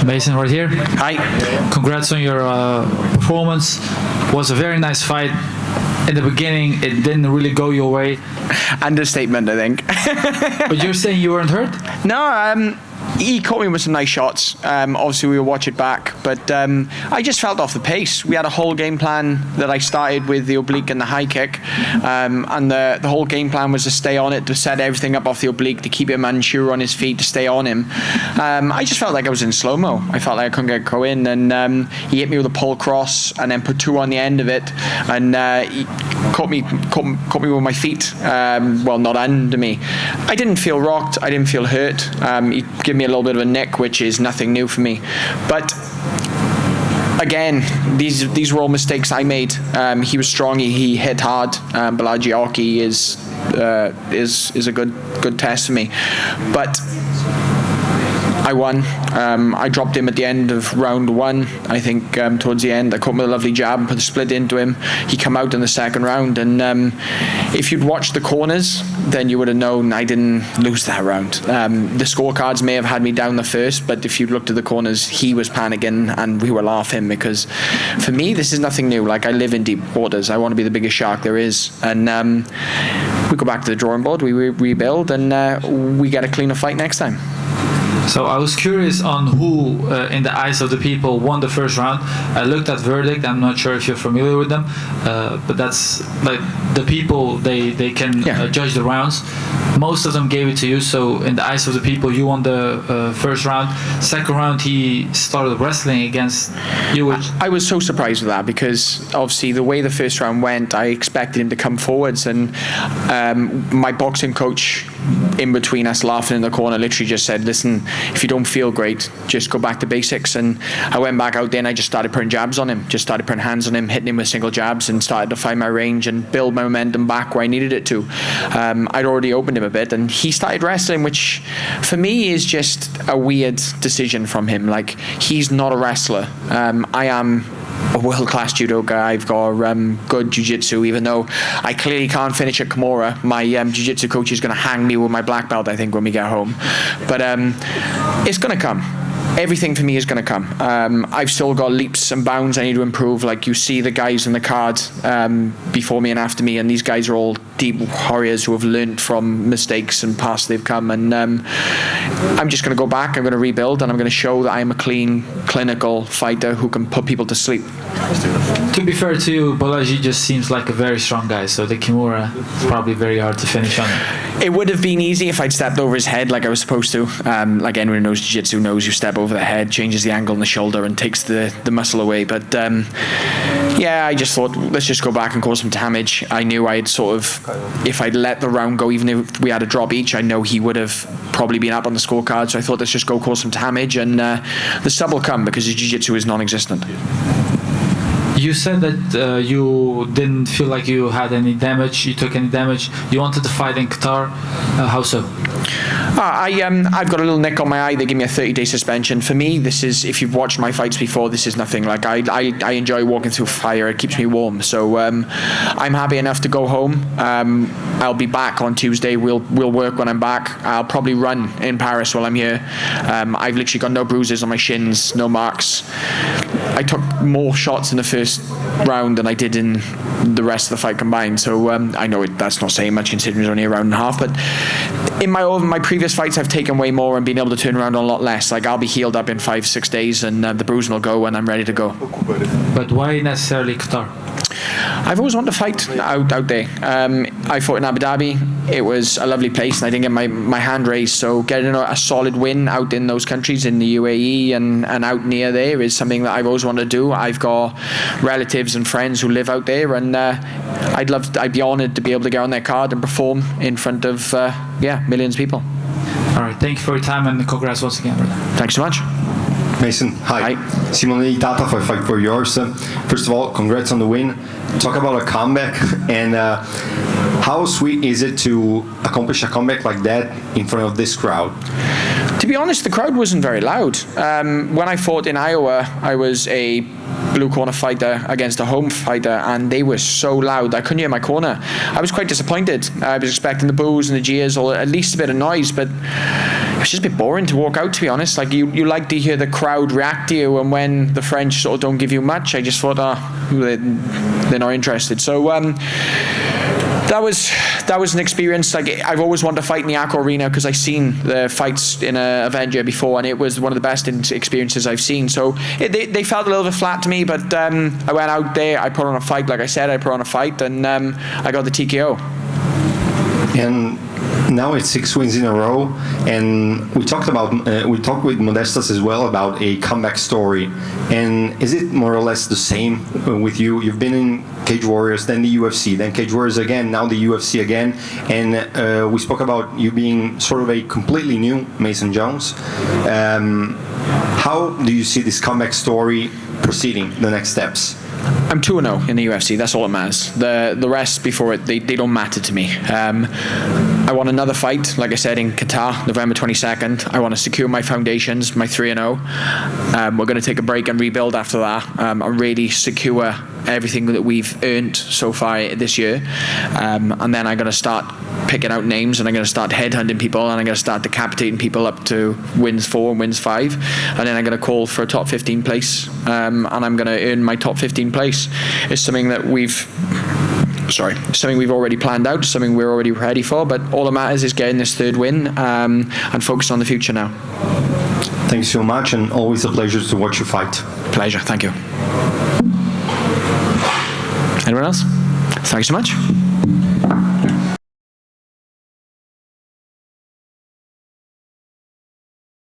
Mason, right here. Hi. Congrats on your performance. Was a very nice fight. In the beginning, it didn't really go your way. Understatement, I think. But you're saying you weren't hurt? No, he caught me with some nice shots. Obviously, we will watch it back, but I just felt off the pace. We had a whole game plan that I started with the oblique and the high kick, and the whole game plan was to stay on it, to set everything up off the oblique, to keep him unsure on his feet, to stay on him. I just felt like I was in slow-mo. I felt like I couldn't get in, and he hit me with a pull cross, and then put two on the end of it, and he caught me with my feet. Well, not under me. I didn't feel rocked. I didn't feel hurt. He gave me a little bit of a nick, which is nothing new for me. But again, these were all mistakes I made. He was strong. He hit hard. Balagiaki is a good test for me. But I won. I dropped him at the end of round one. I think towards the end, I caught him with a lovely jab, put a split into him. He came out in the second round, and if you'd watched the corners, then you would have known I didn't lose that round. The scorecards may have had me down the first, but if you'd looked at the corners, he was panicking, and we were laughing because, for me, this is nothing new. Like, I live in deep waters. I want to be the biggest shark there is, and we go back to the drawing board. We rebuild, and we get a cleaner fight next time. So I was curious on who, in the eyes of the people, won the first round. I looked at verdict. I'm not sure if you're familiar with them, but that's like the people. They can judge the rounds. Most of them gave it to you. So in the eyes of the people, you won the first round. Second round, he started wrestling against you. I was so surprised with that because obviously the way the first round went, I expected him to come forwards, and my boxing coach, in between us laughing in the corner, literally just said, listen, if you don't feel great, just go back to basics. And I went back out there and I just started putting jabs on him, just started putting hands on him, hitting him with single jabs, and started to find my range and build my momentum back where I needed it to. I'd already opened him a bit, and he started wrestling, which for me is just a weird decision from him. Like, he's not a wrestler. I am a world-class judoka. I've got good jiu-jitsu, even though I clearly can't finish a Kimura. My jiu-jitsu coach is going to hang me with my black belt, I think, when we get home. But it's going to come. Everything for me is going to come. I've still got leaps and bounds I need to improve. Like, you see the guys in the card before me and after me, and these guys are all deep warriors who have learned from mistakes and past they've come. And I'm just going to go back, I'm going to rebuild, and I'm going to show that I'm a clean, clinical fighter who can put people to sleep. To be fair to you, Balaji just seems like a very strong guy, so the Kimura is probably very hard to finish on him. It would have been easy if I'd stepped over his head like I was supposed to. Like anyone who knows jiu-jitsu knows, you step over the head, changes the angle in the shoulder, and takes the muscle away. But yeah, I just thought, let's just go back and cause some damage. I knew I'd sort of, if I'd let the round go, even if we had a drop each, I know he would have probably been up on the scorecard. So I thought, let's just go cause some damage, and the sub will come because his jiu-jitsu is non-existent. You said that you didn't feel like you had any damage, you took any damage. You wanted to fight in Qatar. How so? I've got a little nick on my eye. They give me a 30-day suspension. For me, this is, if you've watched my fights before, this is nothing. Like, I enjoy walking through fire. It keeps me warm. So I'm happy enough to go home. I'll be back on Tuesday. We'll work when I'm back. I'll probably run in Paris while I'm here. I've literally got no bruises on my shins, no marks. I took more shots in the first round than I did in the rest of the fight combined. So I know that's not saying much considering it's only a round and a half, but in my previous fights I've taken way more and been able to turn around on a lot less. Like, I'll be healed up in 5-6 days, and the bruising will go when I'm ready to go. But why necessarily Qatar? I've always wanted to fight out there. I fought in Abu Dhabi. It was a lovely place, and I didn't get my hand raised. So getting a solid win out in those countries, in the UAE and out near there, is something that I've always wanted to do. I've got relatives and friends who live out there, and I'd be honoured to be able to get on their card and perform in front of millions of people. All right, thank you for your time, and congrats once again, brother. Thanks so much. Mason, hi. Simone Tata for Fight for Yours. First of all, congrats on the win. Talk about a comeback, and how sweet is it to accomplish a comeback like that in front of this crowd? To be honest, the crowd wasn't very loud. When I fought in Iowa, I was a blue corner fighter against a home fighter, and they were so loud I couldn't hear my corner. I was quite disappointed. I was expecting the boos and the jeers, or at least a bit of noise, but it's just a bit boring to walk out, to be honest. Like you like to hear the crowd react to you, and when the French sort of don't give you much, I just thought, they're not interested. So that was an experience. Like, I've always wanted to fight in the Aqua Arena because I've seen the fights in a Avenger before, and it was one of the best experiences I've seen. So they felt a little bit flat to me, but I went out there, I put on a fight. Like I said, I put on a fight, and I got the TKO. And now it's 6 wins in a row, and we talked with Modestas as well about a comeback story. And is it more or less the same with you? You've been in Cage Warriors, then the UFC, then Cage Warriors again, now the UFC again, and we spoke about you being sort of a completely new Mason Jones. How do you see this comeback story proceeding, the next steps? I'm 2-0 in the UFC. That's all that matters. The rest before it, they don't matter to me. I want another fight, like I said, in Qatar, November 22nd. I want to secure my foundations, my 3-0. We're going to take a break and rebuild after that. And really secure everything that we've earned so far this year. And then I'm going to start picking out names, and I'm going to start headhunting people, and I'm going to start decapitating people up to wins 4 and wins 5. And then I'm going to call for a top 15 place. And I'm going to earn my top 15 place. It's something that we've already planned out, something we're already ready for, but all that matters is getting this 3rd win and focus on the future now. Thanks so much, and always a pleasure to watch you fight. Pleasure, thank you. Anyone else? Thanks so much.